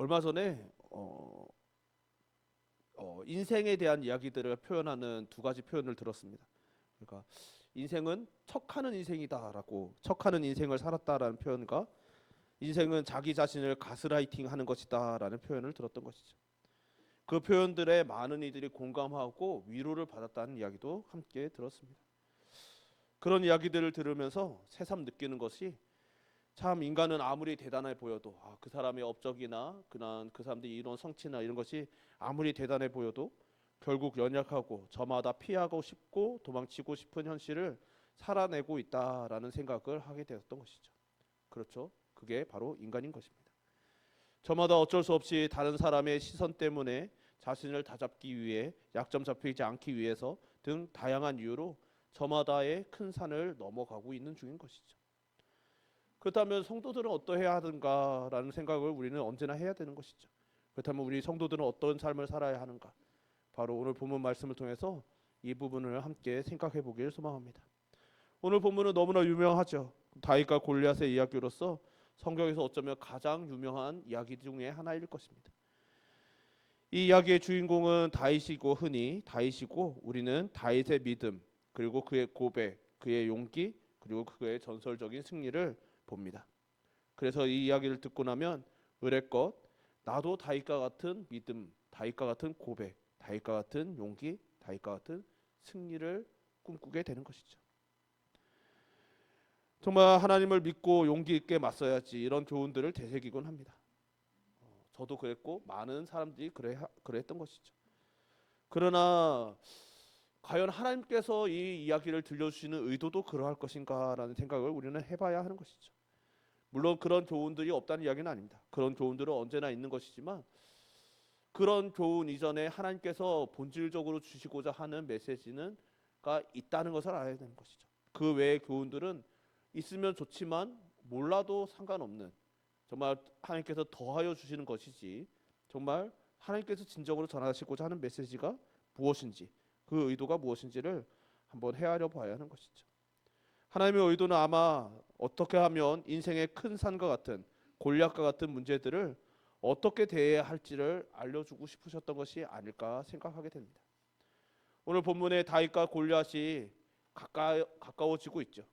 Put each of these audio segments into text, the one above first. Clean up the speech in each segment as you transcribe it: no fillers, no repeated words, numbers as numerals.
얼마 전에 인생에 대한 이야기들을 표현하는 두 가지 표현을 들었습니다. 그러니까 인생은 척하는 인생이다라고, 척하는 인생을 살았다라는 표현과 인생은 자기 자신을 가스라이팅하는 것이다라는 표현을 들었던 것이죠. 그 표현들에 많은 이들이 공감하고 위로를 받았다는 이야기도 함께 들었습니다. 그런 이야기들을 들으면서 새삼 느끼는 것이, 참 인간은 아무리 대단해 보여도 그 사람의 업적이나 그 사람들이 이룬 성취나 이런 것이 아무리 대단해 보여도 결국 연약하고 저마다 피하고 싶고 도망치고 싶은 현실을 살아내고 있다라는 생각을 하게 되었던 것이죠. 그렇죠. 그게 바로 인간인 것입니다. 저마다 어쩔 수 없이 다른 사람의 시선 때문에 자신을 다잡기 위해, 약점 잡히지 않기 위해서 등 다양한 이유로 저마다의 큰 산을 넘어가고 있는 중인 것이죠. 그렇다면 성도들은 어떠해야 하는가라는 생각을 우리는 언제나 해야 되는 것이죠. 그렇다면 우리 성도들은 어떤 삶을 살아야 하는가? 바로 오늘 본문 말씀을 통해서 이 부분을 함께 생각해 보길 소망합니다. 오늘 본문은 너무나 유명하죠. 다윗과 골리앗의 이야기로서 성경에서 어쩌면 가장 유명한 이야기 중에 하나일 것입니다. 이 이야기의 주인공은 다윗이고, 흔히 다윗이고, 우리는 다윗의 믿음, 그리고 그의 고백, 그의 용기, 그리고 그의 전설적인 승리를 봅니다. 그래서 이 이야기를 듣고 나면 의뢰껏 나도 다윗과 같은 믿음, 다윗과 같은 고백, 다윗과 같은 용기, 다윗과 같은 승리를 꿈꾸게 되는 것이죠. 정말 하나님을 믿고 용기 있게 맞서야지, 이런 교훈들을 되새기곤 합니다. 저도 그랬고 많은 사람들이 그랬던 것이죠. 그러나 과연 하나님께서 이 이야기를 들려주시는 의도도 그러할 것인가라는 생각을 우리는 해봐야 하는 것이죠. 물론 그런 교훈들이 없다는 이야기는 아닙니다. 그런 교훈들은 언제나 있는 것이지만, 그런 교훈 이전에 하나님께서 본질적으로 주시고자 하는 메시지가 있다는 것을 알아야 되는 것이죠. 그 외의 교훈들은 있으면 좋지만 몰라도 상관없는, 정말 하나님께서 더하여 주시는 것이지, 정말 하나님께서 진정으로 전하시고자 하는 메시지가 무엇인지, 그 의도가 무엇인지를 한번 헤아려 봐야 하는 것이죠. 하나님의 의도는 아마 어떻게 하면 인생의 큰 산과 같은, 골리앗과 같은 문제들을 어떻게 대해야 할지를 알려주고 싶으셨던 것이 아닐까 생각하게 됩니다. 오늘 본문의 다윗과 골리앗이 가까워지고 있죠.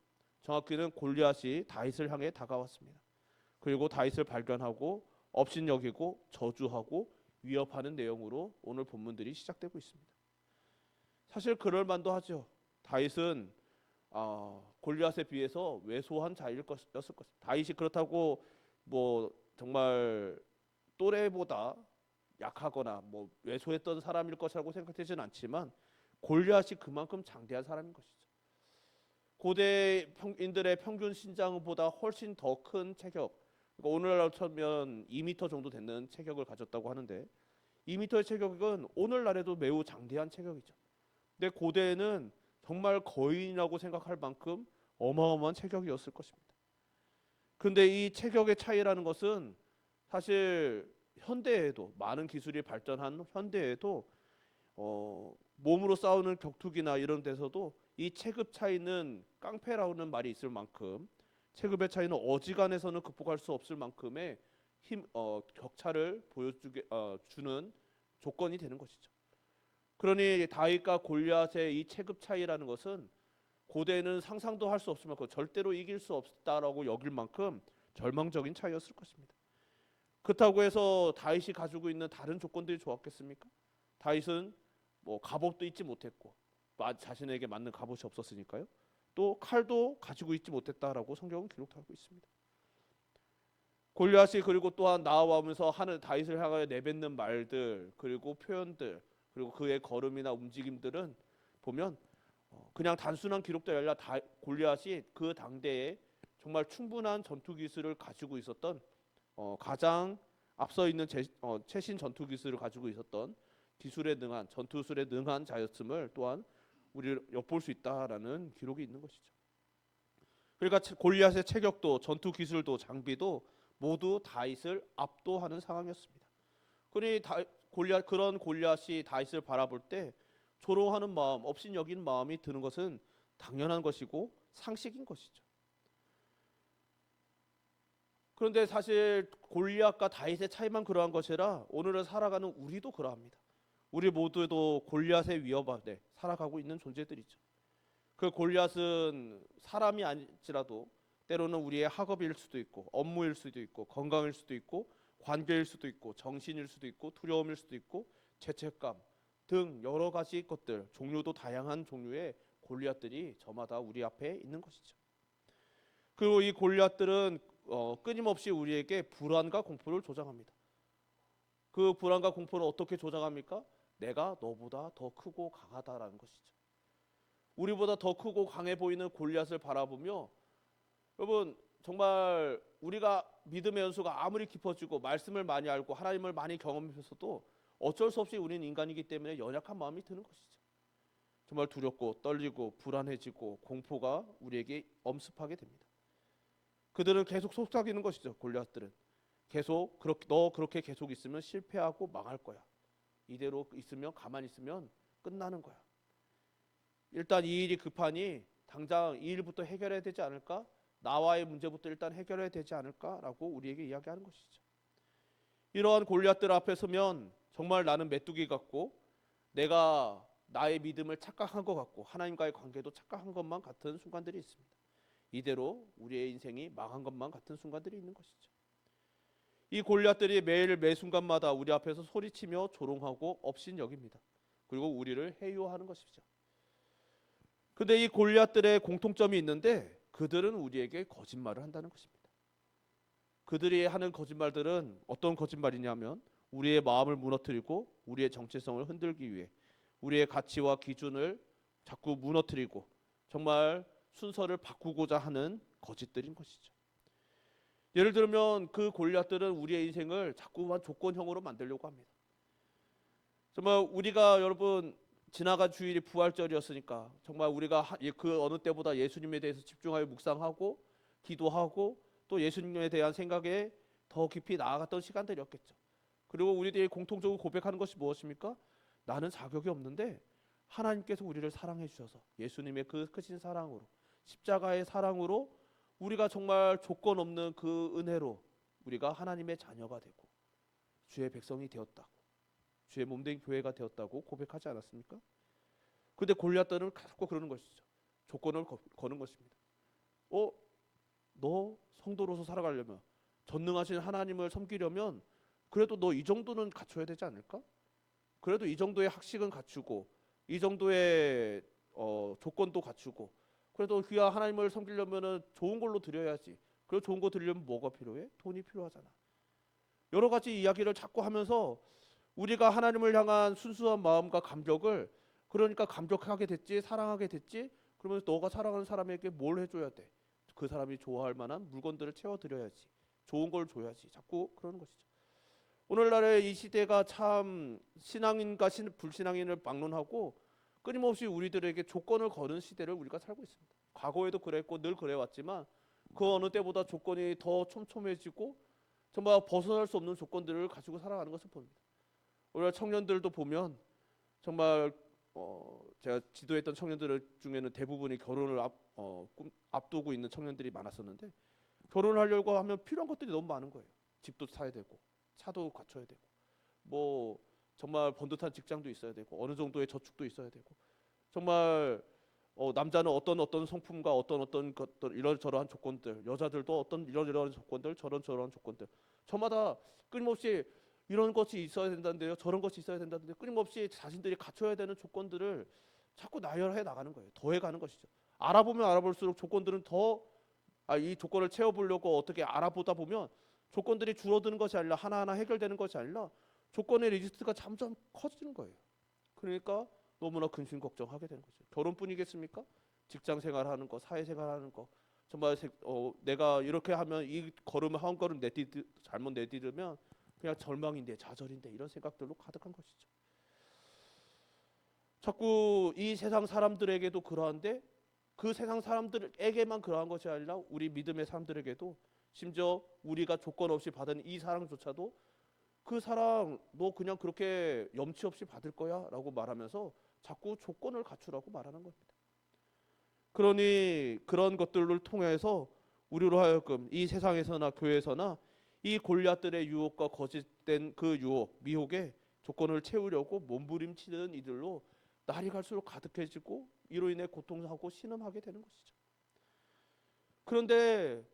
정확히는 골리앗이 다윗을 향해 다가왔습니다. 그리고 다윗을 발견하고 업신여기고 저주하고 위협하는 내용으로 오늘 본문들이 시작되고 있습니다. 사실 그럴 만도 하죠. 다윗은 골리앗에 비해서 왜소한 자였을 것입니다. 다윗이 그렇다고 뭐 정말 또래보다 약하거나 뭐 왜소했던 사람일 것이라고 생각되지는 않지만, 골리앗이 그만큼 장대한 사람인 것이죠. 고대인들의 평균 신장보다 훨씬 더 큰 체격, 그러니까 오늘날로 치면 2m 정도 되는 체격을 가졌다고 하는데, 2m의 체격은 오늘날에도 매우 장대한 체격이죠. 근데 고대에는 정말 거인이라고 생각할 만큼 어마어마한 체격이었을 것입니다. 그런데 이 체격의 차이라는 것은 사실 현대에도, 많은 기술이 발전한 현대에도 몸으로 싸우는 격투기나 이런 데서도 이 체급 차이는 깡패라는 말이 있을 만큼, 체급의 차이는 어지간해서는 극복할 수 없을 만큼의 격차를 주는 조건이 되는 것이죠. 그러니 다윗과 골리앗의 이 체급 차이라는 것은 고대에는 상상도 할 수 없을 만큼, 절대로 이길 수 없다라고 여길 만큼 절망적인 차이였을 것입니다. 그렇다고 해서 다윗이 가지고 있는 다른 조건들이 좋았겠습니까? 다윗은 뭐 갑옷도 입지 못했고, 자신에게 맞는 갑옷이 없었으니까요. 또 칼도 가지고 있지 못했다라고 성경은 기록하고 있습니다. 골리앗이 그리고 또한 나아오면서 하는 다윗을 향하여 내뱉는 말들, 그리고 표현들, 그리고 그의 걸음이나 움직임들은 보면 그냥 단순한 기록도 아니라 골리앗이 그 당대에 정말 충분한 전투 기술을 가지고 있었던, 가장 앞서 있는 최신 전투 기술을 가지고 있었던, 기술에 능한, 전투술에 능한 자였음을 또한 우리 엿볼 수 있다라는 기록이 있는 것이죠. 그러니까 골리앗의 체격도, 전투 기술도, 장비도 모두 다윗을 압도하는 상황이었습니다. 그러니 그런 골리앗이 다윗을 바라볼 때 조롱하는 마음, 업신여기는 마음이 드는 것은 당연한 것이고 상식인 것이죠. 그런데 사실 골리앗과 다윗의 차이만 그러한 것이라 오늘을 살아가는 우리도 그러합니다. 우리 모두도 골리앗의 위협 아래 살아가고 있는 존재들이죠. 그 골리앗은 사람이 아닐지라도 때로는 우리의 학업일 수도 있고 업무일 수도 있고 건강일 수도 있고 관계일 수도 있고 정신일 수도 있고 두려움일 수도 있고 죄책감 등 여러 가지 것들, 종류도 다양한 종류의 골리앗들이 저마다 우리 앞에 있는 것이죠. 그리고 이 골리앗들은 끊임없이 우리에게 불안과 공포를 조장합니다. 그 불안과 공포를 어떻게 조장합니까? 내가 너보다 더 크고 강하다라는 것이죠. 우리보다 더 크고 강해 보이는 골리앗을 바라보며, 여러분 정말 우리가 믿음의 연수가 아무리 깊어지고 말씀을 많이 알고 하나님을 많이 경험해서도 어쩔 수 없이 우리는 인간이기 때문에 연약한 마음이 드는 것이죠. 정말 두렵고 떨리고 불안해지고 공포가 우리에게 엄습하게 됩니다. 그들은 계속 속삭이는 것이죠. 골리앗들은 계속 너 그렇게 계속 있으면 실패하고 망할 거야. 이대로 있으면 가만히 있으면 끝나는 거야. 일단 이 일이 급하니 당장 이 일부터 해결해야 되지 않을까? 나와의 문제부터 일단 해결해야 되지 않을까라고 우리에게 이야기하는 것이죠. 이러한 골리앗들 앞에 서면 정말 나는 메뚜기 같고 내가 나의 믿음을 착각한 것 같고 하나님과의 관계도 착각한 것만 같은 순간들이 있습니다. 이대로 우리의 인생이 망한 것만 같은 순간들이 있는 것이죠. 이 골리앗들이 매일 매 순간마다 우리 앞에서 소리치며 조롱하고 업신여깁니다. 그리고 우리를 해요하는 것이죠. 근데 이 골리앗들의 공통점이 있는데 그들은 우리에게 거짓말을 한다는 것입니다. 그들이 하는 거짓말들은 어떤 거짓말이냐면 우리의 마음을 무너뜨리고 우리의 정체성을 흔들기 위해 우리의 가치와 기준을 자꾸 무너뜨리고 정말 순서를 바꾸고자 하는 거짓들인 것이죠. 예를 들면 그 골리앗들은 우리의 인생을 자꾸만 조건형으로 만들려고 합니다. 정말 우리가 여러분 지나간 주일이 부활절이었으니까 정말 우리가 그 어느 때보다 예수님에 대해서 집중하여 묵상하고 기도하고 또 예수님에 대한 생각에 더 깊이 나아갔던 시간들이었겠죠. 그리고 우리들이 공통적으로 고백하는 것이 무엇입니까? 나는 자격이 없는데 하나님께서 우리를 사랑해 주셔서 예수님의 그 크신 사랑으로 십자가의 사랑으로 우리가 정말 조건 없는 그 은혜로 우리가 하나님의 자녀가 되고 주의 백성이 되었다고 주의 몸된 교회가 되었다고 고백하지 않았습니까? 그런데 골리앗들은 자꾸 그러는 것이죠. 조건을 거는 것입니다. 너 성도로서 살아가려면 전능하신 하나님을 섬기려면 그래도 너 이 정도는 갖춰야 되지 않을까? 그래도 이 정도의 학식은 갖추고 이 정도의 조건도 갖추고 그래도 그가 하나님을 섬기려면은 좋은 걸로 드려야지. 그리고 좋은 거 드리려면 뭐가 필요해? 돈이 필요하잖아. 여러 가지 이야기를 자꾸 하면서 우리가 하나님을 향한 순수한 마음과 감격을 그러니까 감격하게 됐지 사랑하게 됐지 그러면서 너가 사랑하는 사람에게 뭘 해줘야 돼? 그 사람이 좋아할 만한 물건들을 채워드려야지. 좋은 걸 줘야지. 자꾸 그러는 것이죠. 오늘날의 이 시대가 참 신앙인과 불신앙인을 막론하고 끊임없이 우리들에게 조건을 거는 시대를 우리가 살고 있습니다. 과거에도 그랬고 늘 그래왔지만 그 어느 때보다 조건이 더 촘촘해지고 정말 벗어날 수 없는 조건들을 가지고 살아가는 것을 봅니다. 오늘 청년들도 보면 정말 제가 지도했던 청년들 중에는 대부분이 결혼을 앞두고 있는 청년들이 많았었는데 결혼을 하려고 하면 필요한 것들이 너무 많은 거예요. 집도 사야 되고 차도 갖춰야 되고 뭐 정말 번듯한 직장도 있어야 되고 어느 정도의 저축도 있어야 되고 정말 남자는 어떤 성품과 어떤 것들 이런저런 조건들 여자들도 어떤 이런 조건들 저런 조건들 저마다 끊임없이 이런 것이 있어야 된다는데요 저런 것이 있어야 된다는데 끊임없이 자신들이 갖춰야 되는 조건들을 자꾸 나열해 나가는 거예요. 더해가는 것이죠. 알아보면 알아볼수록 조건들은 이 조건을 채워보려고 어떻게 알아보다 보면 조건들이 줄어드는 것이 아니라 하나하나 해결되는 것이 아니라 조건의 리스트가 점점 커지는 거예요. 그러니까 너무나 근심 걱정하게 되는 거죠. 결혼뿐이겠습니까? 직장 생활하는 거, 사회 생활하는 거 정말 내가 이렇게 하면 이 걸음을 한 걸음 잘못 내디디면 그냥 절망인데 좌절인데 이런 생각들로 가득한 것이죠. 자꾸 이 세상 사람들에게도 그러한데 그 세상 사람들에게만 그러한 것이 아니라 우리 믿음의 사람들에게도 심지어 우리가 조건 없이 받은 이 사랑조차도 그 사랑 너 그냥 그렇게 염치 없이 받을 거야 라고 말하면서 자꾸 조건을 갖추라고 말하는 겁니다. 그러니 그런 것들을 통해서 우리로 하여금 이 세상에서나 교회에서나 이 골리앗들의 유혹과 거짓된 그 유혹, 미혹의 조건을 채우려고 몸부림치는 이들로 날이 갈수록 가득해지고 이로 인해 고통하고 신음하게 되는 것이죠. 그런데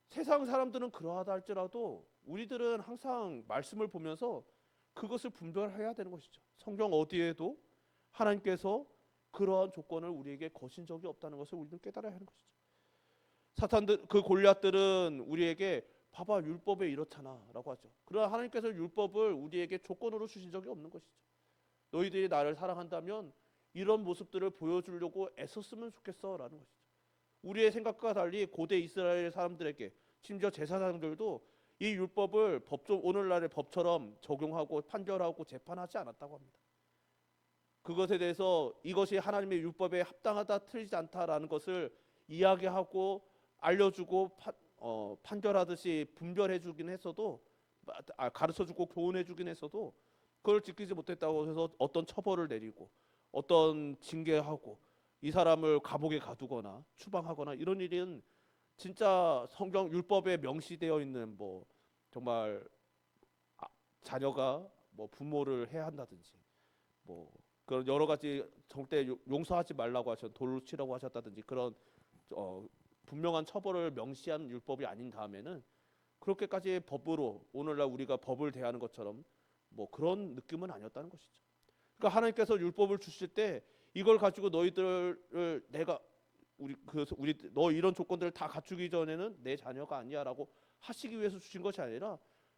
세상 사람들은 그러하다 할지라도 우리들은 항상 말씀을 보면서 그것을 분별해야 되는 것이죠. 성경 어디에도 하나님께서 그러한 조건을 우리에게 거신 적이 없다는 것을 우리는 깨달아야 하는 것이죠. 사탄들 그 골리앗들은 우리에게 봐봐 율법에 이렇잖아라고 하죠. 그러나 하나님께서 율법을 우리에게 조건으로 주신 적이 없는 것이죠. 너희들이 나를 사랑한다면 이런 모습들을 보여주려고 애썼으면 좋겠어라는 것이죠. 우리의 생각과 달리 고대 이스라엘 사람들에게 심지어 제사장들도 이 율법을 오늘날의 법처럼 적용하고 판결하고 재판하지 않았다고 합니다. 그것에 대해서 이것이 하나님의 율법에 합당하다 틀리지 않다라는 것을 이야기하고 알려주고 판결하듯이 분별해주긴 했어도 가르쳐주고 교훈해주긴 했어도 그걸 지키지 못했다고 해서 어떤 처벌을 내리고 어떤 징계하고 이 사람을 감옥에 가두거나 추방하거나 이런 일은 진짜 성경 율법에 명시되어 있는 뭐 정말 자녀가 뭐 부모를 해야 한다든지 뭐 그런 여러 가지 절대 용서하지 말라고 돌로 치라고 하셨다든지 그런 분명한 처벌을 명시한 율법이 아닌 다음에는 그렇게까지 법으로 오늘날 우리가 법을 대하는 것처럼 뭐 그런 느낌은 아니었다는 것이죠. 그러니까 하나님께서 율법을 주실 때 이걸 가지고 너희들을 내가 너 이런 조건들을 다 갖추기 전에는 내 자녀가 아니야라고 하시기 위해서 주신 것이 아니라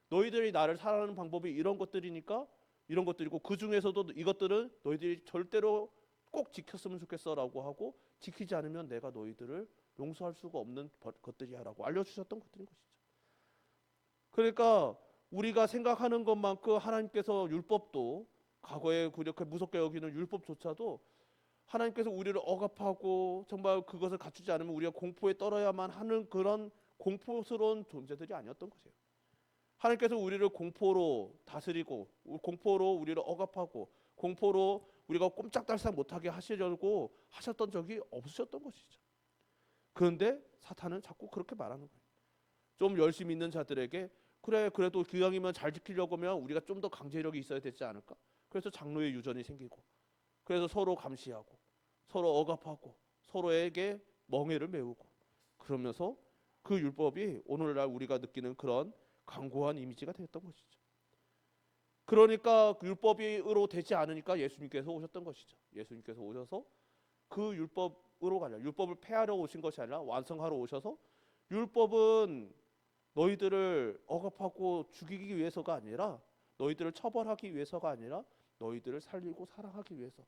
너희들이 나를 사랑하는 방법이 이런 것들이니까 이런 것들이고 그 중에서도 이것들은 너희들이 절대로 꼭 지켰으면 좋겠어라고 하고 지키지 않으면 내가 너희들을 용서할 수가 없는 것들이야라고 알려주셨던 것들인 것이죠. 그러니까 우리가 생각하는 것만큼 하나님께서 율법도 과거에 그렇게 무섭게 여기는 율법조차도 하나님께서 우리를 억압하고 정말 그것을 갖추지 않으면 우리가 공포에 떨어야만 하는 그런 공포스러운 존재들이 아니었던 것이에요. 하나님께서 우리를 공포로 다스리고 공포로 우리를 억압하고 공포로 우리가 꼼짝달싹 못하게 하시려고 하셨던 적이 없으셨던 것이죠. 그런데 사탄은 자꾸 그렇게 말하는 거예요. 좀 열심히 있는 자들에게 그래 그래도 기왕이면 잘 지키려고 하면 우리가 좀 더 강제력이 있어야 되지 않을까? 그래서 장로의 유전이 생기고 그래서 서로 감시하고 서로 억압하고 서로에게 멍해를 메우고 그러면서 그 율법이 오늘날 우리가 느끼는 그런 강고한 이미지가 되었던 것이죠. 그러니까 율법으로 되지 않으니까 예수님께서 오셨던 것이죠. 예수님께서 오셔서 그 율법으로 가냐 율법을 폐하러 오신 것이 아니라 완성하러 오셔서 율법은 너희들을 억압하고 죽이기 위해서가 아니라 너희들을 처벌하기 위해서가 아니라 너희들을 살리고 사랑하기 위해서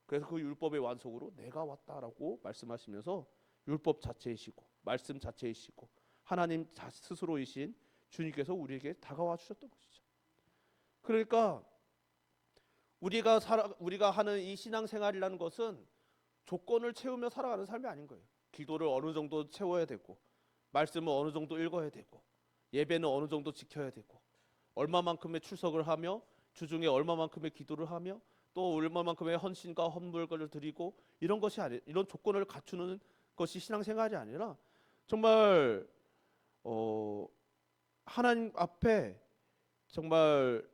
그래서 그 율법의 완성으로 내가 왔다라고 말씀하시면서 율법 자체이시고 말씀 자체이시고 하나님 스스로이신 주님께서 우리에게 다가와 주셨던 것이죠. 그러니까 우리가 하는 이 신앙생활이라는 것은 조건을 채우며 살아가는 삶이 아닌 거예요. 기도를 어느 정도 채워야 되고 말씀을 어느 정도 읽어야 되고 예배는 어느 정도 지켜야 되고 얼마만큼의 출석을 하며 주중에 얼마만큼의 기도를 하며 또 얼마만큼의 헌신과 헌물을 드리고 이런 것이 아니 이런 조건을 갖추는 것이 신앙생활이 아니라 정말 하나님 앞에 정말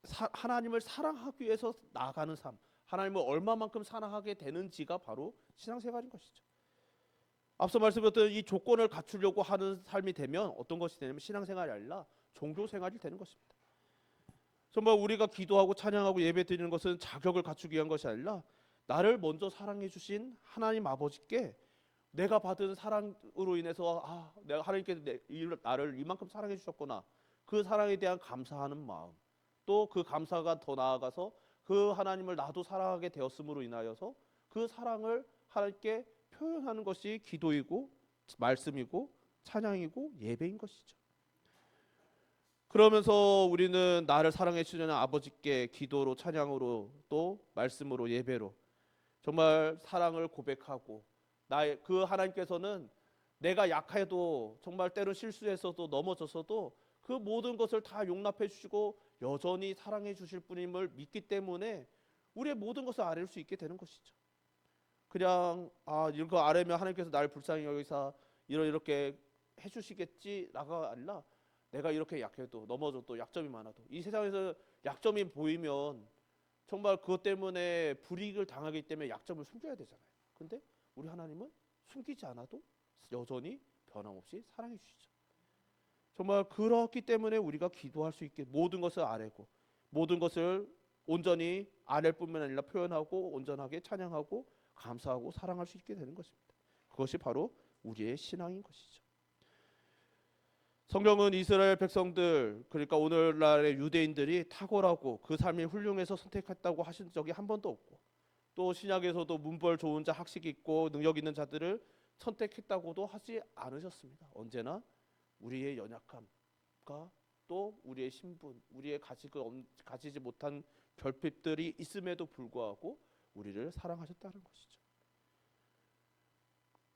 하나님을 사랑하기 위해서 나아가는 삶, 하나님을 얼마만큼 사랑하게 되는지가 바로 신앙생활인 것이죠. 앞서 말씀드렸던 이 조건을 갖추려고 하는 삶이 되면 어떤 것이 되냐면 신앙생활이 아니라 종교생활이 되는 것입니다. 정말 우리가 기도하고 찬양하고 예배드리는 것은 자격을 갖추기 위한 것이 아니라 나를 먼저 사랑해 주신 하나님 아버지께 내가 받은 사랑으로 인해서 내가 하나님께서 나를 이만큼 사랑해 주셨구나 그 사랑에 대한 감사하는 마음 또 그 감사가 더 나아가서 그 하나님을 나도 사랑하게 되었음으로 인하여서 그 사랑을 하나님께 표현하는 것이 기도이고 말씀이고 찬양이고 예배인 것이죠. 그러면서 우리는 나를 사랑해 주시는 아버지께 기도로 찬양으로 또 말씀으로 예배로 정말 사랑을 고백하고 나의 그 하나님께서는 내가 약해도 정말 때로 실수해서도 넘어졌어도 그 모든 것을 다 용납해 주시고 여전히 사랑해 주실 분임을 믿기 때문에 우리의 모든 것을 아뢰 수 있게 되는 것이죠. 그냥 이런 거 아뢰면 하나님께서 나를 불쌍히 여기사 이렇게 해주시겠지라가 아니라 내가 이렇게 약해도 넘어져도 약점이 많아도 이 세상에서 약점이 보이면 정말 그것 때문에 불이익을 당하기 때문에 약점을 숨겨야 되잖아요. 근데 우리 하나님은 숨기지 않아도 여전히 변함없이 사랑해 주시죠. 정말 그렇기 때문에 우리가 기도할 수 있게 모든 것을 아뢰고 모든 것을 온전히 아랠 뿐만 아니라 표현하고 온전하게 찬양하고 감사하고 사랑할 수 있게 되는 것입니다. 그것이 바로 우리의 신앙인 것이죠. 성경은 이스라엘 백성들, 그러니까 오늘날의 유대인들이 탁월하고 그 삶이 훌륭해서 선택했다고 하신 적이 한 번도 없고, 또 신약에서도 문벌 좋은 자, 학식 있고 능력 있는 자들을 선택했다고도 하지 않으셨습니다. 언제나 우리의 연약함과 또 우리의 신분, 우리의 가지지 못한 결핍들이 있음에도 불구하고 우리를 사랑하셨다는 것이죠.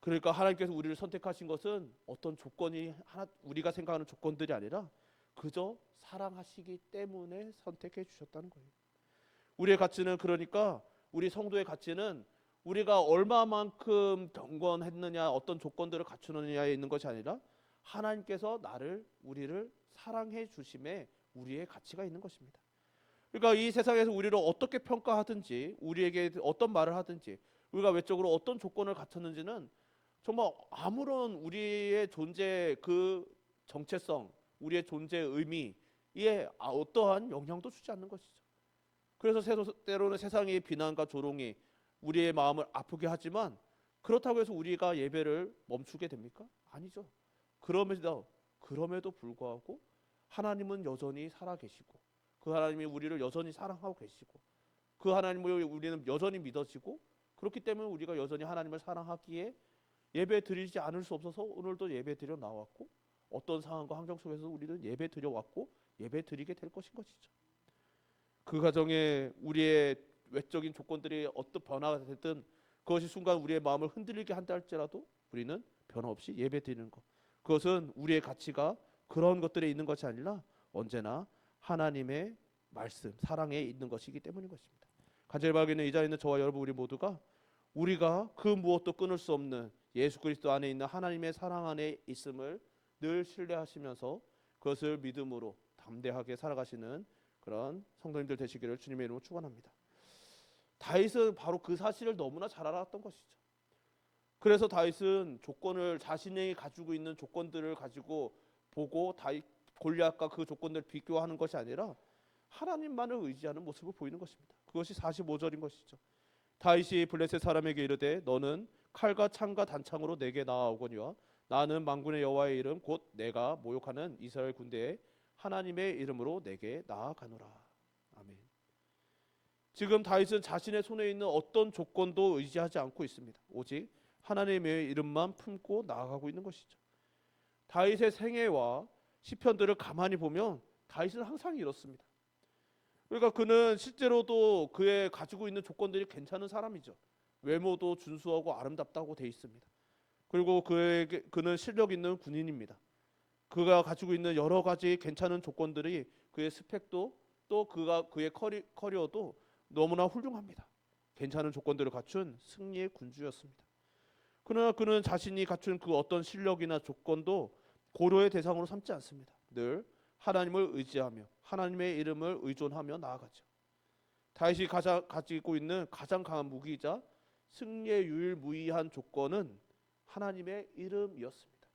그러니까 하나님께서 우리를 선택하신 것은 어떤 조건이 우리가 생각하는 조건들이 아니라 그저 사랑하시기 때문에 선택해 주셨다는 거예요. 우리의 가치는, 그러니까 우리 성도의 가치는 우리가 얼마만큼 경건했느냐, 어떤 조건들을 갖추느냐에 있는 것이 아니라 하나님께서 우리를 사랑해 주심에 우리의 가치가 있는 것입니다. 그러니까 이 세상에서 우리를 어떻게 평가하든지, 우리에게 어떤 말을 하든지, 우리가 외적으로 어떤 조건을 갖췄는지는 정말 아무런 우리의 존재 그 정체성, 우리의 존재의 의미에 어떠한 영향도 주지 않는 것이죠. 그래서 때로는 세상의 비난과 조롱이 우리의 마음을 아프게 하지만, 그렇다고 해서 우리가 예배를 멈추게 됩니까? 아니죠. 그럼에도 불구하고 하나님은 여전히 살아계시고, 그 하나님이 우리를 여전히 사랑하고 계시고, 그 하나님을 우리는 여전히 믿어지고, 그렇기 때문에 우리가 여전히 하나님을 사랑하기에 예배 드리지 않을 수 없어서 오늘도 예배 드려 나왔고, 어떤 상황과 환경 속에서 우리는 예배 드려 왔고 예배 드리게 될 것인 것이죠. 그 과정에 우리의 외적인 조건들이 어떤 변화가 됐든 그것이 순간 우리의 마음을 흔들리게 한다 할지라도 우리는 변함없이 예배 드리는 것, 그것은 우리의 가치가 그런 것들에 있는 것이 아니라 언제나 하나님의 말씀, 사랑에 있는 것이기 때문인 것입니다. 간절히 바라기는 이 자리에 있는 저와 여러분 우리 모두가 우리가 그 무엇도 끊을 수 없는 예수 그리스도 안에 있는 하나님의 사랑 안에 있음을 늘 신뢰하시면서 그것을 믿음으로 담대하게 살아가시는 그런 성도님들 되시기를 주님의 이름으로 축원합니다. 다윗은 바로 그 사실을 너무나 잘 알았던 것이죠. 그래서 다윗은 자신이 가지고 있는 조건들을 가지고 보고 골리앗과 그 조건들을 비교하는 것이 아니라 하나님만을 의지하는 모습을 보이는 것입니다. 그것이 45절인 것이죠. 다윗이 블레셋 사람에게 이르되 너는 칼과 창과 단창으로 내게 나아오거니와 나는 만군의 여호와의 이름 곧 내가 모욕하는 이스라엘 군대의 하나님의 이름으로 내게 나아가노라. 아멘. 지금 다윗은 자신의 손에 있는 어떤 조건도 의지하지 않고 있습니다. 오직 하나님의 이름만 품고 나아가고 있는 것이죠. 다윗의 생애와 시편들을 가만히 보면 다윗은 항상 이렇습니다. 그러니까 그는 실제로도 그의 가지고 있는 조건들이 괜찮은 사람이죠. 외모도 준수하고 아름답다고 돼 있습니다. 그리고 그는 실력 있는 군인입니다. 그가 가지고 있는 여러 가지 괜찮은 조건들이 그의 스펙도 또 그의 커리어도 너무나 훌륭합니다. 괜찮은 조건들을 갖춘 승리의 군주였습니다. 그러나 그는 자신이 갖춘 그 어떤 실력이나 조건도 고려의 대상으로 삼지 않습니다. 늘 하나님을 의지하며 하나님의 이름을 의존하며 나아가죠. 다윗이 가지고 있는 가장 강한 무기이자 승리의 유일무이한 조건은 하나님의 이름이었습니다.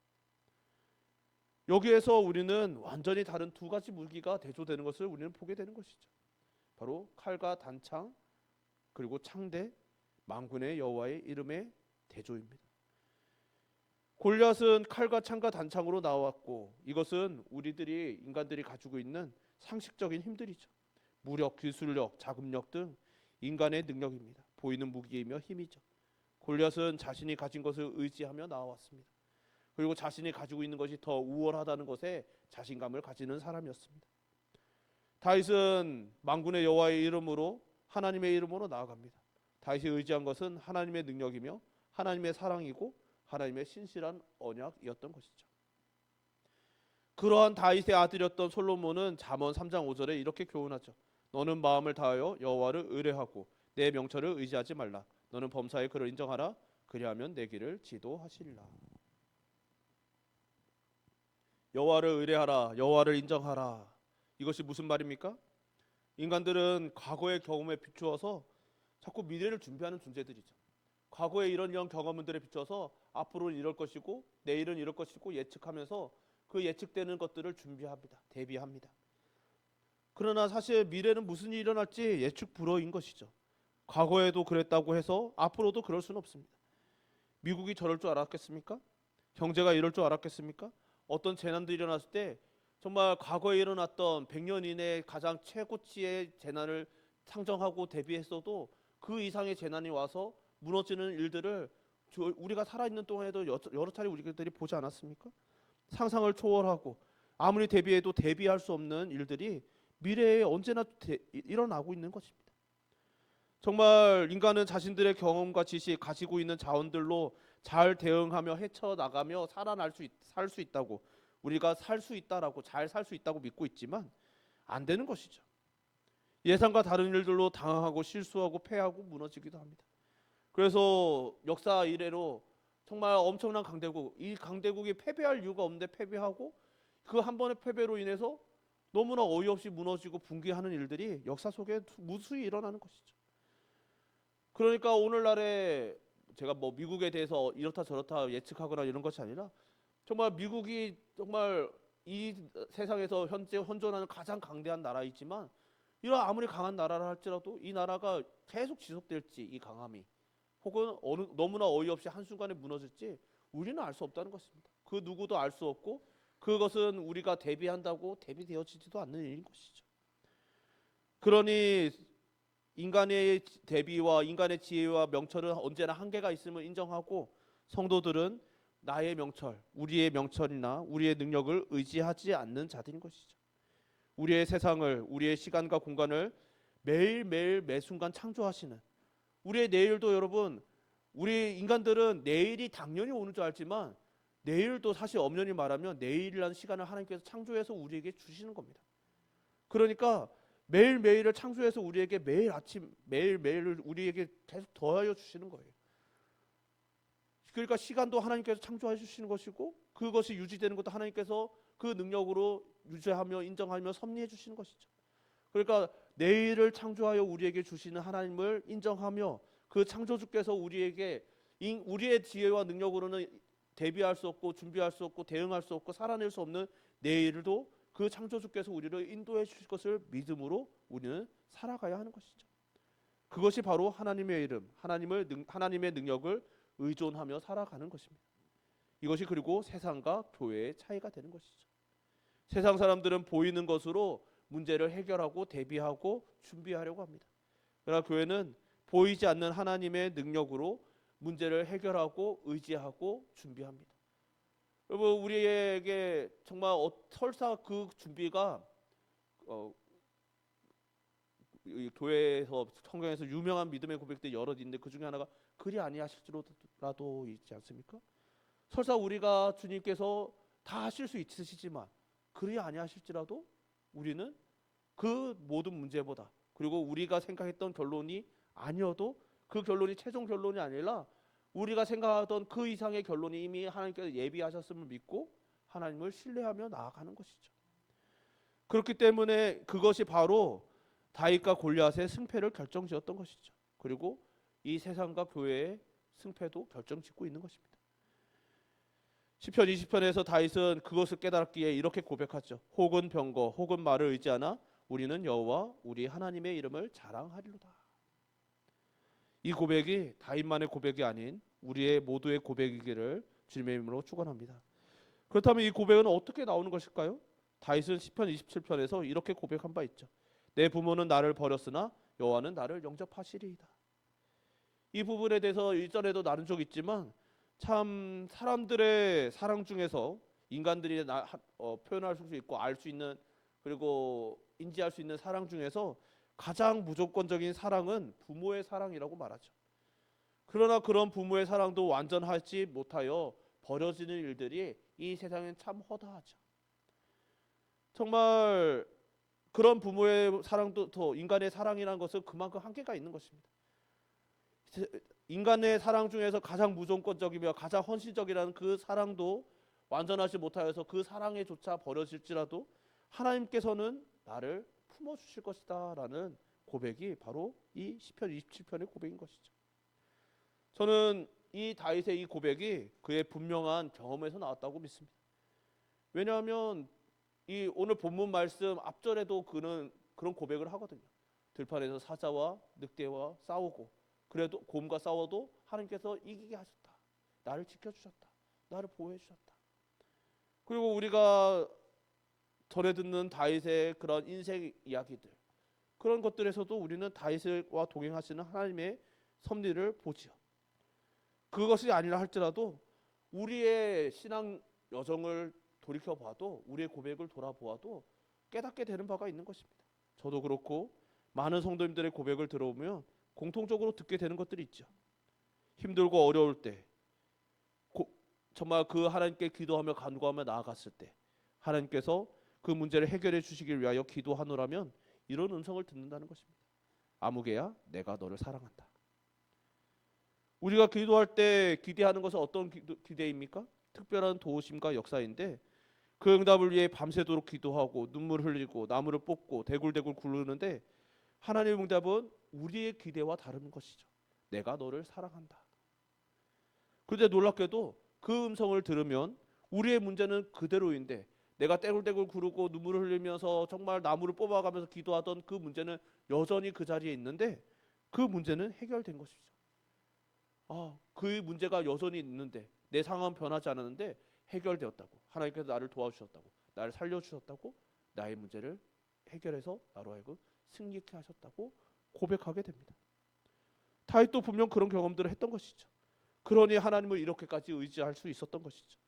여기에서 우리는 완전히 다른 두 가지 무기가 대조되는 것을 우리는 보게 되는 것이죠. 바로 칼과 단창 그리고 창대, 만군의 여호와의 이름의 대조입니다. 골리앗은 칼과 창과 단창으로 나왔고, 이것은 인간들이 가지고 있는 상식적인 힘들이죠. 무력, 기술력, 자금력 등 인간의 능력입니다. 보이는 무기이며 힘이죠. 골리앗은 자신이 가진 것을 의지하며 나왔습니다. 그리고 자신이 가지고 있는 것이 더 우월하다는 것에 자신감을 가지는 사람이었습니다. 다윗은 만군의 여호와의 이름으로, 하나님의 이름으로 나아갑니다. 다윗이 의지한 것은 하나님의 능력이며 하나님의 사랑이고 하나님의 신실한 언약이었던 것이죠. 그러한 다윗의 아들이었던 솔로몬은 잠언 3장 5절에 이렇게 교훈하죠. 너는 마음을 다하여 여호와를 의뢰하고 내 명철을 의지하지 말라. 너는 범사에 그를 인정하라. 그리하면 내 길을 지도하시리라. 여호와를 의뢰하라, 여호와를 인정하라. 이것이 무슨 말입니까? 인간들은 과거의 경험에 비추어서 자꾸 미래를 준비하는 존재들이죠. 과거의 이런 경험들에 비춰서 앞으로는 이럴 것이고 내일은 이럴 것이고 예측하면서 그 예측되는 것들을 준비합니다. 대비합니다. 그러나 사실 미래는 무슨 일이 일어날지 예측 불허인 것이죠. 과거에도 그랬다고 해서 앞으로도 그럴 수는 없습니다. 미국이 저럴 줄 알았겠습니까? 경제가 이럴 줄 알았겠습니까? 어떤 재난들이 일어났을 때 정말 과거에 일어났던 100년 이내 가장 최고치의 재난을 상정하고 대비했어도 그 이상의 재난이 와서 무너지는 일들을 우리가 살아있는 동안에도 여러 차례 우리들이 보지 않았습니까? 상상을 초월하고 아무리 대비해도 대비할 수 없는 일들이 미래에 언제나 일어나고 있는 것입니다. 정말 인간은 자신들의 경험과 지식, 가지고 있는 자원들로 잘 대응하며 헤쳐나가며 살 수 있다고, 우리가 살 수 있다라고, 잘 살 수 있다고 믿고 있지만 안 되는 것이죠. 예상과 다른 일들로 당황하고 실수하고 패하고 무너지기도 합니다. 그래서 역사 이래로 정말 엄청난 강대국, 이 강대국이 패배할 이유가 없는데 패배하고 그 한 번의 패배로 인해서 너무나 어이없이 무너지고 붕괴하는 일들이 역사 속에 무수히 일어나는 것이죠. 그러니까 오늘날에 제가 뭐 미국에 대해서 이렇다 저렇다 예측하거나 이런 것이 아니라 정말 미국이 정말 이 세상에서 현재 현존하는 가장 강대한 나라이지만 이런 아무리 강한 나라라 할지라도 이 나라가 계속 지속될지 이 강함이 혹은 너무나 어이없이 한순간에 무너질지 우리는 알 수 없다는 것입니다. 그 누구도 알 수 없고 그것은 우리가 대비한다고 대비되어지지도 않는 일인 것이죠. 그러니 인간의 대비와 인간의 지혜와 명철은 언제나 한계가 있음을 인정하고 성도들은 나의 명철, 우리의 명철이나 우리의 능력을 의지하지 않는 자들인 것이죠. 우리의 세상을, 우리의 시간과 공간을 매일매일 매순간 창조하시는 우리의 내일도 여러분, 우리 인간들은 내일이 당연히 오는 줄 알지만 내일도 사실 엄연히 말하면 내일이라는 시간을 하나님께서 창조해서 우리에게 주시는 겁니다. 그러니까 매일매일을 창조해서 우리에게 매일 아침 매일매일을 우리에게 계속 더하여 주시는 거예요. 그러니까 시간도 하나님께서 창조해 주시는 것이고 그것이 유지되는 것도 하나님께서 그 능력으로 유지하며 인정하며 섭리해 주시는 것이죠. 그러니까 내일을 창조하여 우리에게 주시는 하나님을 인정하며 그 창조주께서 우리에게 우리의 지혜와 능력으로는 대비할 수 없고 준비할 수 없고 대응할 수 없고 살아낼 수 없는 내일도 그 창조주께서 우리를 인도해 주실 것을 믿음으로 우리는 살아가야 하는 것이죠. 그것이 바로 하나님의 이름, 하나님의 능력을 의존하며 살아가는 것입니다. 이것이 그리고 세상과 교회의 차이가 되는 것이죠. 세상 사람들은 보이는 것으로 문제를 해결하고 대비하고 준비하려고 합니다. 그러나 교회는 보이지 않는 하나님의 능력으로 문제를 해결하고 의지하고 준비합니다. 여러분 우리에게 정말 설사 그 준비가 교회에서 성경에서 유명한 믿음의 고백들이 여러 있는데 그 중에 하나가 그리 아니하실지라도 있지 않습니까? 설사 우리가 주님께서 다 하실 수 있으시지만 그리 아니하실지라도 우리는 그 모든 문제보다 그리고 우리가 생각했던 결론이 아니어도 그 결론이 최종 결론이 아니라 우리가 생각하던 그 이상의 결론이 이미 하나님께서 예비하셨음을 믿고 하나님을 신뢰하며 나아가는 것이죠. 그렇기 때문에 그것이 바로 다윗과 골리앗의 승패를 결정지었던 것이죠. 그리고 이 세상과 교회의 승패도 결정짓고 있는 것입니다. 시편 20편에서 다윗은 그것을 깨달았기에 이렇게 고백하죠. 혹은 병거 혹은 말을 의지하나 우리는 여호와 우리 하나님의 이름을 자랑하리로다. 이 고백이 다윗만의 고백이 아닌 우리의 모두의 고백이기를 주님의 이름으로 축원합니다. 그렇다면 이 고백은 어떻게 나오는 것일까요? 다윗은 시편 27편에서 이렇게 고백한 바 있죠. 내 부모는 나를 버렸으나 여호와는 나를 영접하시리이다. 이 부분에 대해서 일전에도 나눈 적 있지만 참 사람들의 사랑 중에서 인간들이 표현할 수 있고 알 수 있는 그리고 인지할 수 있는 사랑 중에서 가장 무조건적인 사랑은 부모의 사랑이라고 말하죠. 그러나 그런 부모의 사랑도 완전하지 못하여 버려지는 일들이 이 세상엔 참 허다하죠. 정말 그런 부모의 사랑도 더 인간의 사랑이라는 것은 그만큼 한계가 있는 것입니다. 인간의 사랑 중에서 가장 무조건적이며 가장 헌신적이라는 그 사랑도 완전하지 못하여서 그 사랑에조차 버려질지라도 하나님께서는 나를 품어주실 것이다 라는 고백이 바로 이 시편 27편의 고백인 것이죠. 저는 이 다윗의 이 고백이 그의 분명한 경험에서 나왔다고 믿습니다. 왜냐하면 이 오늘 본문 말씀 앞절에도 그는 그런 고백을 하거든요. 들판에서 사자와 늑대와 싸우고 그래도 곰과 싸워도 하나님께서 이기게 하셨다. 나를 지켜주셨다. 나를 보호해 주셨다. 그리고 우리가 전해 듣는 다윗의 그런 인생 이야기들, 그런 것들에서도 우리는 다윗과 동행하시는 하나님의 섭리를 보지요. 그것이 아니라 할지라도 우리의 신앙 여정을 돌이켜봐도, 우리의 고백을 돌아보아도 깨닫게 되는 바가 있는 것입니다. 저도 그렇고 많은 성도님들의 고백을 들어보면 공통적으로 듣게 되는 것들이 있죠. 힘들고 어려울 때, 정말 그 하나님께 기도하며 간구하며 나아갔을 때 하나님께서 그 문제를 해결해 주시길 위하여 기도하노라면 이런 음성을 듣는다는 것입니다. 아무개야, 내가 너를 사랑한다. 우리가 기도할 때 기대하는 것은 어떤 기대입니까? 특별한 도우심과 역사인데 그 응답을 위해 밤새도록 기도하고 눈물 흘리고 나무를 뽑고 대굴대굴 굴르는데 하나님의 응답은 우리의 기대와 다른 것이죠. 내가 너를 사랑한다. 그런데 놀랍게도 그 음성을 들으면 우리의 문제는 그대로인데 내가 떼굴떼굴 구르고 눈물을 흘리면서 정말 나무를 뽑아가면서 기도하던 그 문제는 여전히 그 자리에 있는데 그 문제는 해결된 것이죠. 그 문제가 여전히 있는데 내 상황은 변하지 않았는데 해결되었다고. 하나님께서 나를 도와주셨다고. 나를 살려주셨다고. 나의 문제를 해결해서 나로 하여금 승리케 하셨다고 고백하게 됩니다. 다윗도 분명 그런 경험들을 했던 것이죠. 그러니 하나님을 이렇게까지 의지할 수 있었던 것이죠.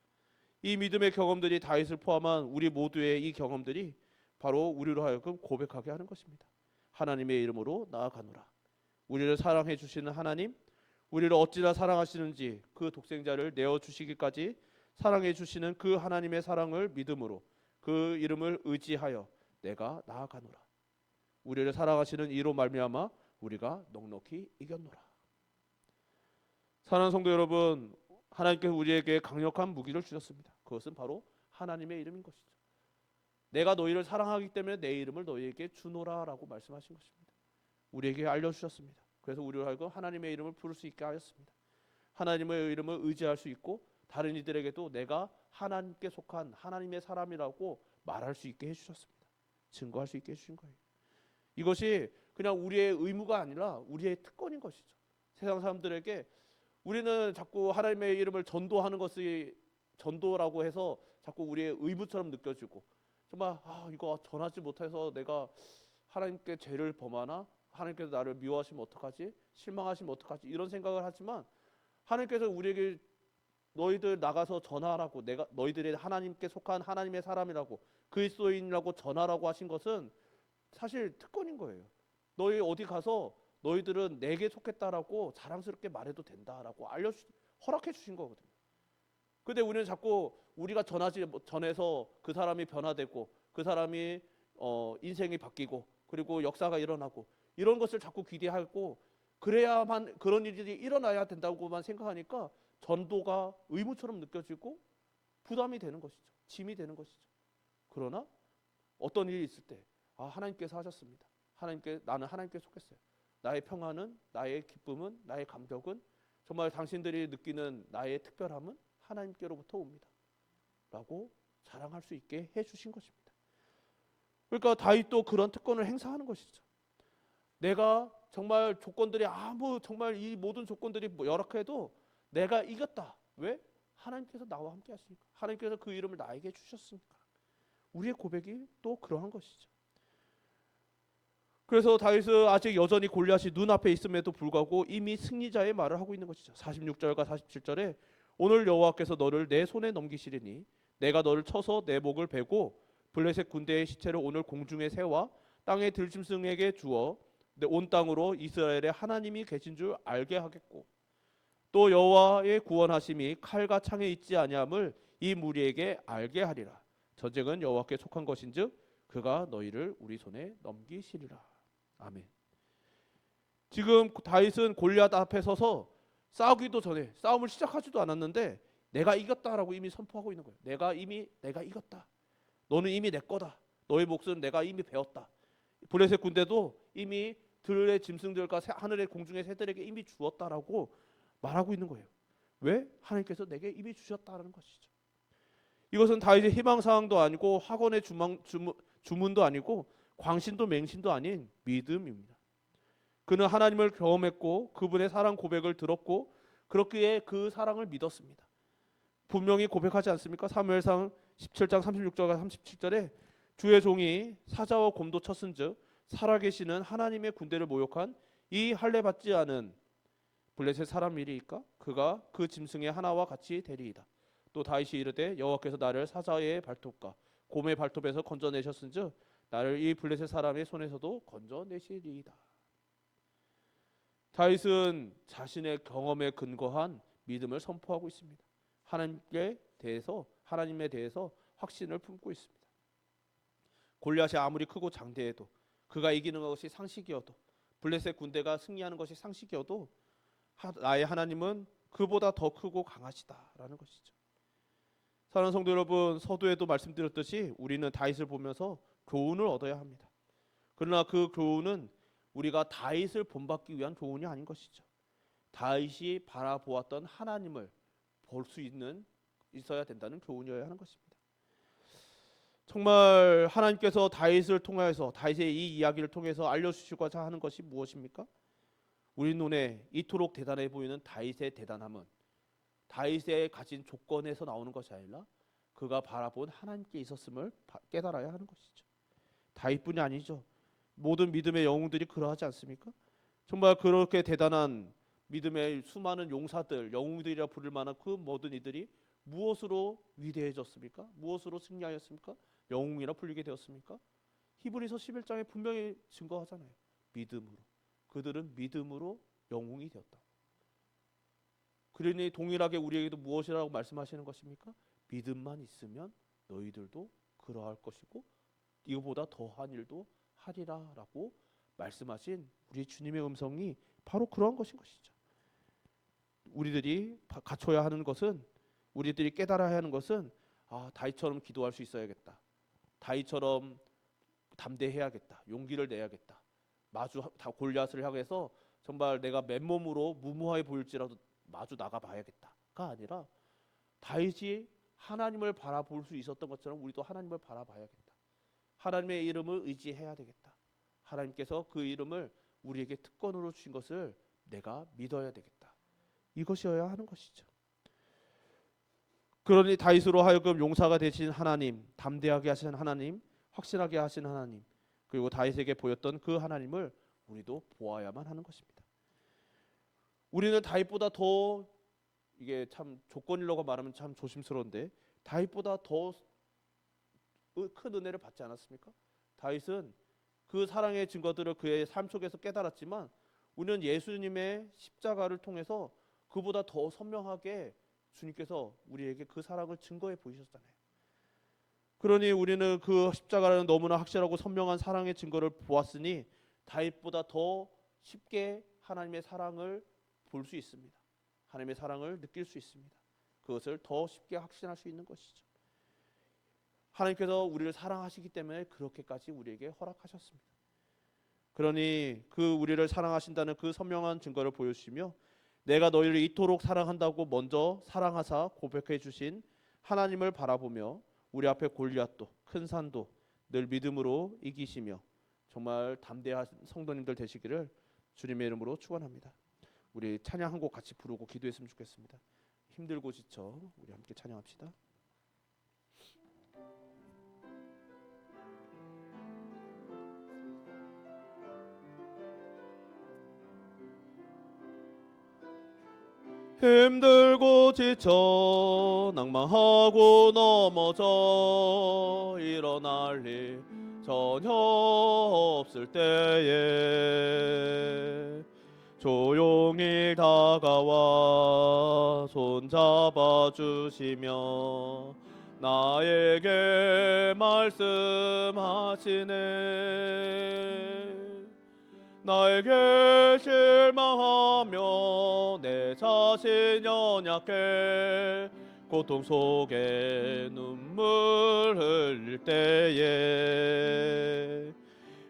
이 믿음의 경험들이 다윗을 포함한 우리 모두의 이 경험들이 바로 우리로 하여금 고백하게 하는 것입니다. 하나님의 이름으로 나아가노라. 우리를 사랑해 주시는 하나님, 우리를 어찌나 사랑하시는지 그 독생자를 내어주시기까지 사랑해 주시는 그 하나님의 사랑을 믿음으로 그 이름을 의지하여 내가 나아가노라. 우리를 사랑하시는 이로 말미암아 우리가 넉넉히 이겼노라. 사랑하는 성도 여러분, 하나님께서 우리에게 강력한 무기를 주셨습니다. 그것은 바로 하나님의 이름인 것이죠. 내가 너희를 사랑하기 때문에 내 이름을 너희에게 주노라라고 말씀하신 것입니다. 우리에게 알려주셨습니다. 그래서 우리로 하여금 하나님의 이름을 부를 수 있게 하였습니다. 하나님의 이름을 의지할 수 있고 다른 이들에게도 내가 하나님께 속한 하나님의 사람이라고 말할 수 있게 해주셨습니다. 증거할 수 있게 해주신 거예요. 이것이 그냥 우리의 의무가 아니라 우리의 특권인 것이죠. 세상 사람들에게 우리는 자꾸 하나님의 이름을 전도하는 것이 전도라고 해서 자꾸 우리의 의무처럼 느껴지고 정말 이거 전하지 못해서 내가 하나님께 죄를 범하나? 하나님께서 나를 미워하시면 어떡하지? 실망하시면 어떡하지? 이런 생각을 하지만 하나님께서 우리에게 너희들 나가서 전하라고, 내가 너희들이 하나님께 속한 하나님의 사람이라고 그리스도인이라고 전하라고 하신 것은 사실 특권인 거예요. 너희 어디 가서 너희들은 내게 속했다라고 자랑스럽게 말해도 된다라고 허락해 주신 거거든요. 근데 우리는 자꾸 우리가 전해서 그 사람이 변화되고 그 사람이 인생이 바뀌고 그리고 역사가 일어나고 이런 것을 자꾸 기대하고 그래야만 그런 일들이 일어나야 된다고만 생각하니까 전도가 의무처럼 느껴지고 부담이 되는 것이죠. 짐이 되는 것이죠. 그러나 어떤 일이 있을 때 하나님께서 하셨습니다. 나는 하나님께 속했어요. 나의 평안은, 나의 기쁨은, 나의 감격은 정말 당신들이 느끼는 나의 특별함은 하나님께로부터 옵니다. 라고 자랑할 수 있게 해주신 것입니다. 그러니까 다윗도 그런 특권을 행사하는 것이죠. 내가 정말 조건들이 정말 이 모든 조건들이 열악해도 내가 이겼다. 왜? 하나님께서 나와 함께 하시니까. 하나님께서 그 이름을 나에게 주셨으니까. 우리의 고백이 또 그러한 것이죠. 그래서 다윗은 아직 여전히 골리앗이 눈앞에 있음에도 불구하고 이미 승리자의 말을 하고 있는 것이죠. 46절과 47절에 오늘 여호와께서 너를 내 손에 넘기시리니 내가 너를 쳐서 내 목을 베고 블레셋 군대의 시체를 오늘 공중에 세워 땅의 들짐승에게 주어 온 땅으로 이스라엘의 하나님이 계신 줄 알게 하겠고 또 여호와의 구원하심이 칼과 창에 있지 아니함을 이 무리에게 알게 하리라. 전쟁은 여호와께 속한 것인즉 그가 너희를 우리 손에 넘기시리라. 아멘. 지금 다윗은 골리앗 앞에 서서 싸우기도 전에 싸움을 시작하지도 않았는데 내가 이겼다라고 이미 선포하고 있는 거예요. 내가 이겼다. 너는 이미 내 거다. 너의 몫은 내가 이미 배웠다. 블레셋 군대도 이미 들의 짐승들과 하늘의 공중의 새들에게 이미 주었다라고 말하고 있는 거예요. 왜? 하나님께서 내게 이미 주셨다는 것이죠. 이것은 다윗의 희망사항도 아니고 학원의 주문도 아니고 광신도 맹신도 아닌 믿음입니다. 그는 하나님을 경험했고 그분의 사랑 고백을 들었고 그렇기에 그 사랑을 믿었습니다. 분명히 고백하지 않습니까? 사무엘상 17장 36절과 37절에 주의 종이 사자와 곰도 쳤은즉 살아계시는 하나님의 군대를 모욕한 이 할례 받지 않은 블레셋 사람이리이까? 그가 그 짐승의 하나와 같이 되리이다. 또 다윗이 이르되 여호와께서 나를 사자의 발톱과 곰의 발톱에서 건져내셨은즉 나를 이 블레셋 사람의 손에서도 건져내시리이다. 다윗은 자신의 경험에 근거한 믿음을 선포하고 있습니다. 하나님에 대해서 확신을 품고 있습니다. 골리앗이 아무리 크고 장대해도 그가 이기는 것이 상식이어도 블레셋 군대가 승리하는 것이 상식이어도 나의 하나님은 그보다 더 크고 강하시다라는 것이죠. 사랑하는 성도 여러분, 서두에도 말씀드렸듯이 우리는 다윗을 보면서 교훈을 얻어야 합니다. 그러나 그 교훈은 우리가 다윗을 본받기 위한 교훈이 아닌 것이죠. 다윗이 바라보았던 하나님을 볼 수 있어야 된다는 교훈이어야 하는 것입니다. 정말 하나님께서 다윗을 통해서 다윗의 이 이야기를 통해서 알려주시고자 하는 것이 무엇입니까? 우리 눈에 이토록 대단해 보이는 다윗의 대단함은 다윗의 가진 조건에서 나오는 것이 아니라 그가 바라본 하나님께 있었음을 깨달아야 하는 것이죠. 다윗뿐이 아니죠. 모든 믿음의 영웅들이 그러하지 않습니까? 정말 그렇게 대단한 믿음의 수많은 용사들, 영웅들이라 부를 만한 그 모든 이들이 무엇으로 위대해졌습니까? 무엇으로 승리하였습니까? 영웅이라 불리게 되었습니까? 히브리서 11장에 분명히 증거하잖아요. 믿음으로. 그들은 믿음으로 영웅이 되었다. 그러니 동일하게 우리에게도 무엇이라고 말씀하시는 것입니까? 믿음만 있으면 너희들도 그러할 것이고 이거보다 더한 일도 하리라라고 말씀하신 우리 주님의 음성이 바로 그러한 것인 것이죠. 우리들이 갖춰야 하는 것은, 우리들이 깨달아야 하는 것은 다윗처럼 기도할 수 있어야겠다. 다윗처럼 담대해야겠다. 용기를 내야겠다. 골리앗을 향해서 정말 내가 맨몸으로 무모하게 보일지라도 마주 나가봐야겠다가 아니라 다윗이 하나님을 바라볼 수 있었던 것처럼 우리도 하나님을 바라봐야겠다. 하나님의 이름을 의지해야 되겠다. 하나님께서 그 이름을 우리에게 특권으로 주신 것을 내가 믿어야 되겠다. 이것이어야 하는 것이죠. 그러니 다윗으로 하여금 용사가 되신 하나님, 담대하게 하신 하나님, 확신하게 하신 하나님, 그리고 다윗에게 보였던 그 하나님을 우리도 보아야만 하는 것입니다. 우리는 다윗보다 더, 이게 참 조건이라고 말하면 참 조심스러운데 다윗보다 더 큰 은혜를 받지 않았습니까? 다윗은 그 사랑의 증거들을 그의 삶 속에서 깨달았지만 우리는 예수님의 십자가를 통해서 그보다 더 선명하게 주님께서 우리에게 그 사랑을 증거해 보이셨잖아요. 그러니 우리는 그 십자가라는 너무나 확실하고 선명한 사랑의 증거를 보았으니 다윗보다 더 쉽게 하나님의 사랑을 볼 수 있습니다. 하나님의 사랑을 느낄 수 있습니다. 그것을 더 쉽게 확신할 수 있는 것이죠. 하나님께서 우리를 사랑하시기 때문에 그렇게까지 우리에게 허락하셨습니다. 그러니 그 우리를 사랑하신다는 그 선명한 증거를 보여주시며 내가 너희를 이토록 사랑한다고 먼저 사랑하사 고백해 주신 하나님을 바라보며 우리 앞에 골리앗도 큰 산도 늘 믿음으로 이기시며 정말 담대한 성도님들 되시기를 주님의 이름으로 축원합니다. 우리 찬양 한 곡 같이 부르고 기도했으면 좋겠습니다. 힘들고 지쳐 우리 함께 찬양합시다. 힘들고 지쳐 낭망하고 넘어져 일어날 일 전혀 없을 때에 조용히 다가와 손잡아 주시며 나에게 말씀하시네. 나에게 실망하며 내 자신 연약해 고통 속에 눈물 흘릴 때에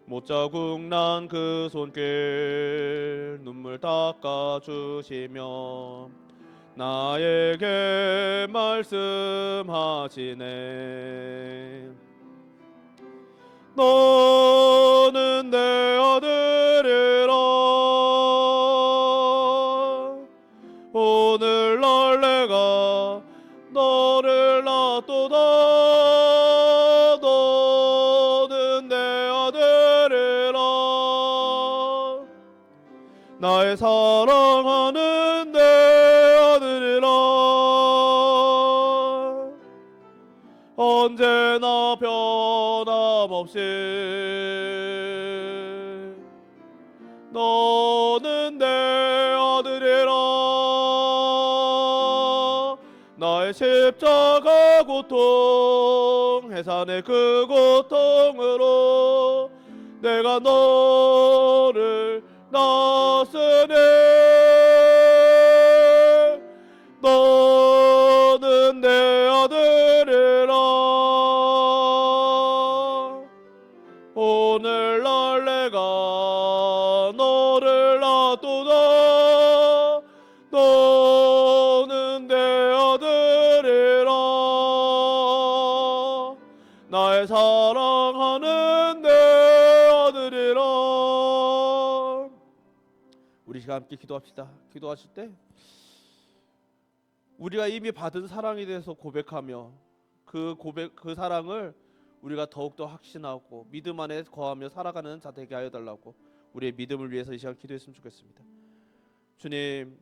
못자국 난 그 손길 눈물 닦아주시며 나에게 말씀하시네. 너는 내 아들이라 오늘날 내가 너를 낳았도다. 너는 내 아들이라 나의 사랑하는 내 아들이라 언제나 변함없이 너는 내 아들이라 나의 십자가 고통 해산의 그 고통으로 내가 너를 낳았으니 너는 내 아들이라 오늘날 내가 너를 낳았도다. 너는 내 아들이라 나의 사랑하는 내 아들이라. 우리 시간 함께 기도합시다. 기도하실 때 우리가 이미 받은 사랑에 대해서 고백하며 그 사랑을 우리가 더욱더 확신하고 믿음 안에 거하며 살아가는 자 되게 하여 달라고 우리의 믿음을 위해서 이 시간 기도했으면 좋겠습니다. 주님,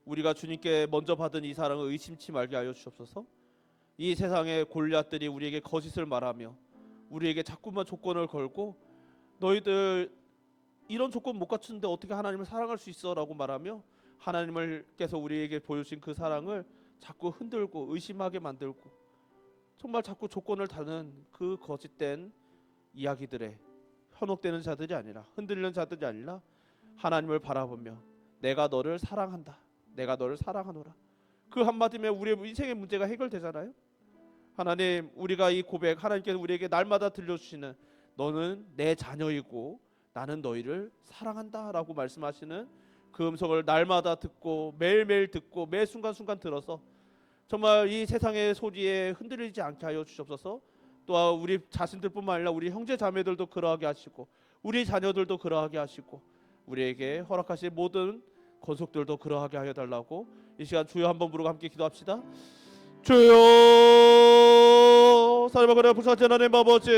우리가 주님께 먼저 받은 이 사랑을 의심치 말게 하여 주옵소서. 이 세상의 골리앗들이 우리에게 거짓을 말하며 우리에게 자꾸만 조건을 걸고 너희들 이런 조건 못 갖추는데 어떻게 하나님을 사랑할 수 있어? 라고 말하며 하나님께서 우리에게 보여주신 그 사랑을 자꾸 흔들고 의심하게 만들고 정말 자꾸 조건을 다는 그 거짓된 이야기들에 현혹되는 자들이 아니라 흔들리는 자들이 아니라 하나님을 바라보며 내가 너를 사랑한다. 내가 너를 사랑하노라. 그 한마디면 우리의 인생의 문제가 해결되잖아요. 하나님, 우리가 이 고백 하나님께서 우리에게 날마다 들려주시는 너는 내 자녀이고 나는 너희를 사랑한다 라고 말씀하시는 그 음성을 날마다 듣고 매일매일 듣고 매 순간순간 들어서 정말 이 세상의 소리에 흔들리지 않게 하여 주옵소서. 또한 우리 자신들뿐만 아니라 우리 형제 자매들도 그러하게 하시고 우리 자녀들도 그러하게 하시고 우리에게 허락하신 모든 권속들도 그러하게 하여 달라고 이 시간 주여 한번 부르고 함께 기도합시다. 주여, 사랑과 은혜가 부서진 하나님 아버지,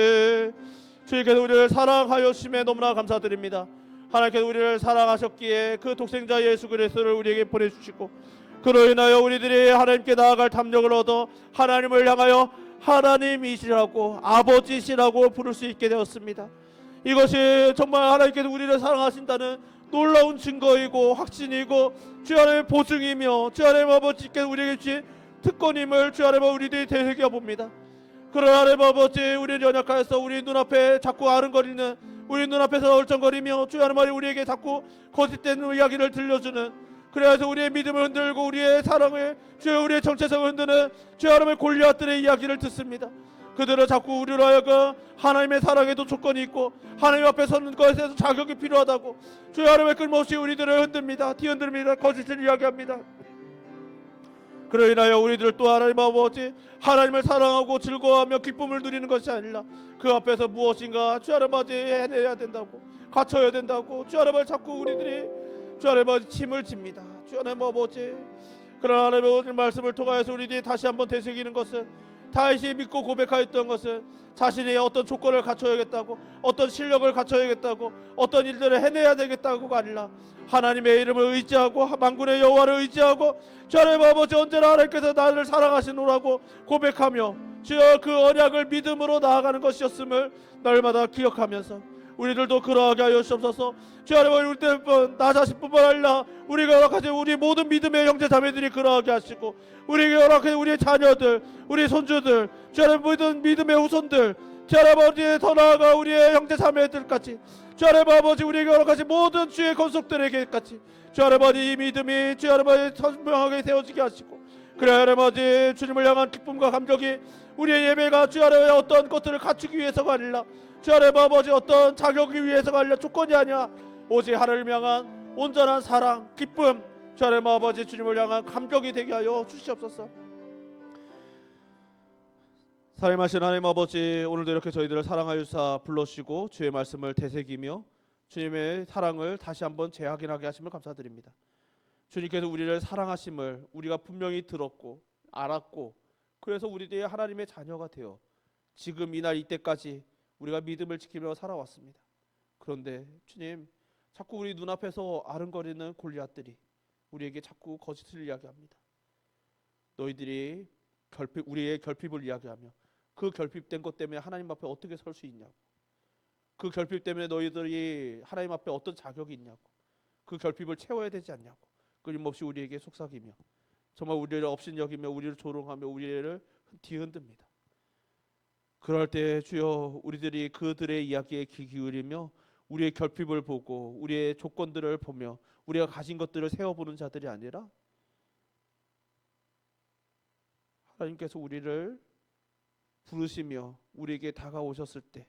주님께서 우리를 사랑하여 주심에 너무나 감사드립니다. 하나님께서 우리를 사랑하셨기에 그 독생자 예수 그리스도를 우리에게 보내주시고 그로 인하여 우리들이 하나님께 나아갈 담력을 얻어 하나님을 향하여 하나님이시라고 아버지시라고 부를 수 있게 되었습니다. 이것이 정말 하나님께서 우리를 사랑하신다는 놀라운 증거이고 확신이고 주 하나님의 보증이며 주 하나님 아버지께서 우리에게 주신 특권임을 주 하나님 우리들이 되새겨 봅니다. 그러나 하나님 아버지, 우리는 연약하여서 우리 눈앞에 자꾸 아른거리는 우리 눈앞에서 얼쩡거리며 주 하나님 우리에게 자꾸 거짓된 이야기를 들려주는 그래서 우리의 믿음을 흔들고 우리의 사랑을 주여 우리의 정체성을 흔드는 주 하나님의 골리앗들의 이야기를 듣습니다. 그들은 자꾸 우리로 하여금 하나님의 사랑에도 조건이 있고 하나님 앞에 서는 것에서 자격이 필요하다고 주 하나님의 끊임없이 우리들을 흔듭니다. 뒤흔듭니다. 거짓을 이야기합니다. 그로 인하여 우리들 또 하나님 아버지 하나님을 사랑하고 즐거워하며 기쁨을 누리는 것이 아니라 그 앞에서 무엇인가 주 하나님 아버지 해내야 된다고 갖춰야 된다고 주 하나님 자꾸 우리들이 주 하나님 아버지 침을 집니다. 주 하나님 아버지, 그러나 하나님 아버지 말씀을 통하여서 우리들이 다시 한번 되새기는 것은 다시 믿고 고백하였던 것은 자신이 어떤 조건을 갖춰야겠다고 어떤 실력을 갖춰야겠다고 어떤 일들을 해내야 되겠다고가 아니라 하나님의 이름을 의지하고 만군의 여호와를 의지하고 주 하나님 아버지 언제나 하나님께서 나를 사랑하시노라고 고백하며 주여 그 언약을 믿음으로 나아가는 것이었음을 날마다 기억하면서 우리들도 그러하게 하여 주옵소서. 주 하나님 우리들뿐 나 자신뿐만 아니라 우리가 허락하신 우리 모든 믿음의 형제 자매들이 그러하게 하시고 우리에게 허락하신 우리의 자녀들 우리 손주들 주 하나님 모든 믿음의 후손들 주 하나님 아버지에 더 나아가 우리의 형제 자매들까지 주 하나님 아버지 우리에게 허락하신 모든 주의 권속들에게까지 주 하나님 아버지 이 믿음이 주 하나님 아버지 선명하게 세워지게 하시고 그래 하나님 아버지 주님을 향한 기쁨과 감격이 우리의 예배가 주 안에 어떤 것들을 갖추기 위해서가 아니라 주 하나님 아버지 어떤 자격이 위해서가 아니라 조건이 아니야 오직 하나님을 향한 온전한 사랑 기쁨 주 하나님 아버지 주님을 향한 감격이 되게 하여 주시옵소서. 사랑하신 하나님 아버지 오늘도 이렇게 저희들을 사랑하여사 불러주시고 주의 말씀을 되새기며 주님의 사랑을 다시 한번 재확인하게 하심을 감사드립니다. 주님께서 우리를 사랑하심을 우리가 분명히 들었고 알았고 그래서 우리들이 하나님의 자녀가 되어 지금 이날 이때까지 우리가 믿음을 지키며 살아왔습니다. 그런데 주님 자꾸 우리 눈앞에서 아른거리는 골리앗들이 우리에게 자꾸 거짓을 이야기합니다. 너희들이 우리의 결핍을 이야기하며 그 결핍된 것 때문에 하나님 앞에 어떻게 설 수 있냐고 그 결핍 때문에 너희들이 하나님 앞에 어떤 자격이 있냐고 그 결핍을 채워야 되지 않냐고 끊임없이 우리에게 속삭이며 정말 우리를 업신여기며 우리를 조롱하며 우리를 뒤흔듭니다. 그럴 때 주여 우리들이 그들의 이야기에 귀 기울이며 우리의 결핍을 보고 우리의 조건들을 보며 우리가 가진 것들을 세워보는 자들이 아니라 하나님께서 우리를 부르시며 우리에게 다가오셨을 때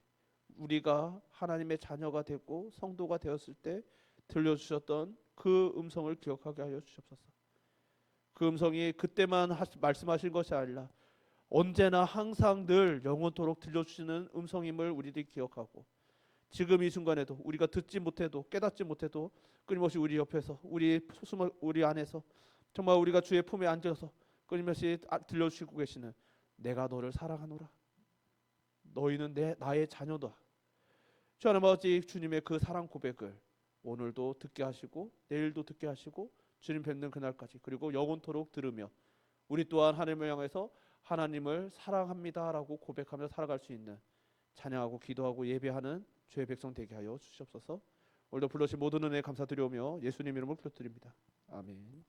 우리가 하나님의 자녀가 되고 성도가 되었을 때 들려주셨던 그 음성을 기억하게 하여 주시옵소서. 그 음성이 그때만 말씀하신 것이 아니라 언제나 항상 늘 영원토록 들려주시는 음성임을 우리들이 기억하고 지금 이 순간에도 우리가 듣지 못해도 깨닫지 못해도 끊임없이 우리 옆에서 우리 안에서 정말 우리가 주의 품에 앉아서 끊임없이 들려주시고 계시는 내가 너를 사랑하노라 너희는 나의 자녀다 주 하나님 아버지 주님의 그 사랑 고백을 오늘도 듣게 하시고 내일도 듣게 하시고 주님 뵙는 그날까지 그리고 영원토록 들으며 우리 또한 하나님을 향해서 하나님을 사랑합니다라고 고백하며 살아갈 수 있는 찬양하고 기도하고 예배하는 주의 백성 되게 하여 주시옵소서. 오늘도 불러주신 모든 은혜 감사드리오며 예수님 이름으로 기도드립니다. 아멘.